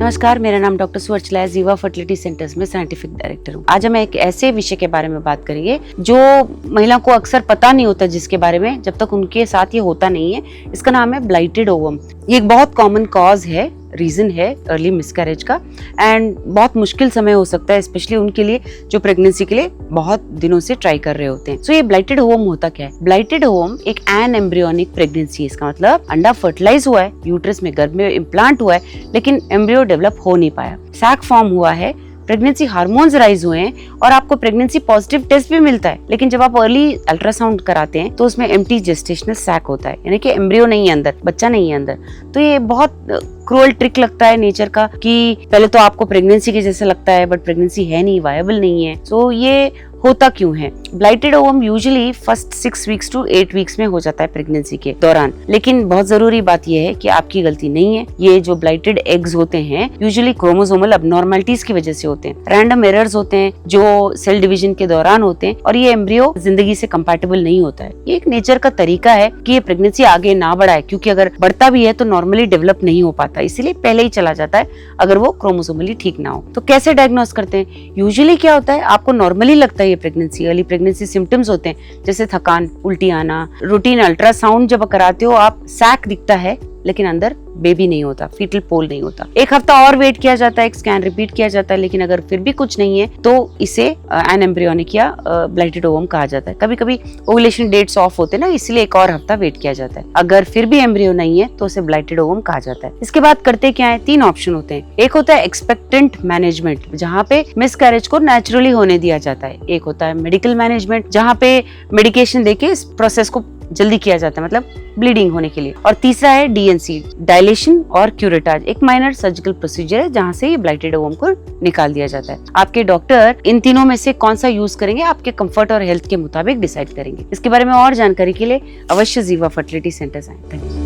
नमस्कार, मेरा नाम डॉक्टर सुवर्चला है। जीवा फर्टिलिटी सेंटर्स में साइंटिफिक डायरेक्टर हूँ। आज हम एक ऐसे विषय के बारे में बात करेंगे जो महिला को अक्सर पता नहीं होता, जिसके बारे में जब तक उनके साथ ये होता नहीं है। इसका नाम है ब्लाइटेड ओवम। ये एक बहुत कॉमन कॉज है, रीजन है अर्ली मिसकैरेज का, एंड बहुत मुश्किल समय हो सकता है स्पेशली उनके लिए जो प्रेगनेंसी के लिए बहुत दिनों से ट्राई कर रहे होते हैं। सो ये ब्लाइटेड ओवम होता क्या है? ब्लाइटेड ओवम एक एन एम्ब्रियोनिक प्रेगनेंसी है। इसका मतलब अंडा फर्टिलाइज हुआ है, यूट्रस में गर्भ में इम्प्लांट हुआ है, लेकिन एम्ब्रियो डेवलप हो नहीं पाया, सैक फॉर्म हुआ है, प्रेगनेंसी हार्मोन्स राइज हुए हैं और आपको प्रेगनेंसी पॉजिटिव टेस्ट भी मिलता है। लेकिन जब आप अर्ली अल्ट्रासाउंड कराते हैं तो उसमें एम्प्टी जेस्टेशनल सैक होता है, यानी कि एम्ब्रियो नहीं है अंदर, बच्चा नहीं है अंदर। तो ये बहुत क्रूअल ट्रिक लगता है नेचर का कि पहले तो आपको प्रेगनेंसी के जैसा लगता है बट प्रेगनेंसी है नहीं, वायबल नहीं है। सो ये होता क्यों है? Blighted ovum usually first 6 weeks to 8 weeks में हो जाता है प्रेगनेंसी के दौरान। लेकिन बहुत जरूरी बात यह है कि आपकी गलती नहीं है। ये जो ब्लाइटेड एग्स होते हैं यूजुअली क्रोमोसोमल अबनॉर्मलिटीज की वजह से होते हैं, रैंडम एरर्स होते हैं जो सेल डिवीजन के दौरान होते हैं, और ये एम्ब्रियो जिंदगी से कंपैटिबल नहीं होता है। ये एक नेचर का तरीका है कि ये प्रेगनेंसी आगे ना बढ़ाए, क्योंकि अगर बढ़ता भी है तो नॉर्मली डेवलप नहीं हो पाता, इसीलिए पहले ही चला जाता है अगर वो क्रोमोसोमली ठीक ना हो। तो कैसे डायग्नोस करते हैं? यूजुअली क्या होता है, आपको नॉर्मली लगता है प्रेगनेंसी, अर्ली प्रेगनेंसी सिम्टम्स होते हैं जैसे थकान, उल्टी आना। रूटीन अल्ट्रासाउंड जब कराते हो आप, सैक दिखता है लेकिन अंदर बेबी नहीं होता, फीटल पोल नहीं होता। एक हफ्ता और वेट किया जाता है, एक स्कैन रिपीट किया जाता है, लेकिन अगर फिर भी कुछ नहीं है तो इसे एन एम्ब्रियोनिक या ब्लाइटेड ओवम कहा जाता है। कभी कभी ओवुलेशन डेट्स ऑफ होते हैं ना, इसलिए एक और हफ्ता वेट किया जाता है। अगर फिर भी एम्ब्रियो नहीं है तो उसे ब्लाइटेड ओवम कहा जाता है। इसके बाद करते क्या है? 3 ऑप्शन होते हैं। एक होता है एक्सपेक्टेंट मैनेजमेंट, जहाँ पे मिसकैरेज को नेचुरली होने दिया जाता है। एक होता है मेडिकल मैनेजमेंट, जहाँ पे मेडिकेशन देके इस प्रोसेस को जल्दी किया जाता है, मतलब ब्लीडिंग होने के लिए। और तीसरा है डीएनसी, डायलेशन और क्यूरेटाज, एक माइनर सर्जिकल प्रोसीजर है जहां से ये ब्लाइटेड ओवम को निकाल दिया जाता है। आपके डॉक्टर इन तीनों में से कौन सा यूज करेंगे आपके कंफर्ट और हेल्थ के मुताबिक डिसाइड करेंगे। इसके बारे में और जानकारी के लिए अवश्य जीवा फर्टिलिटी सेंटर्स आए। धन्यवाद।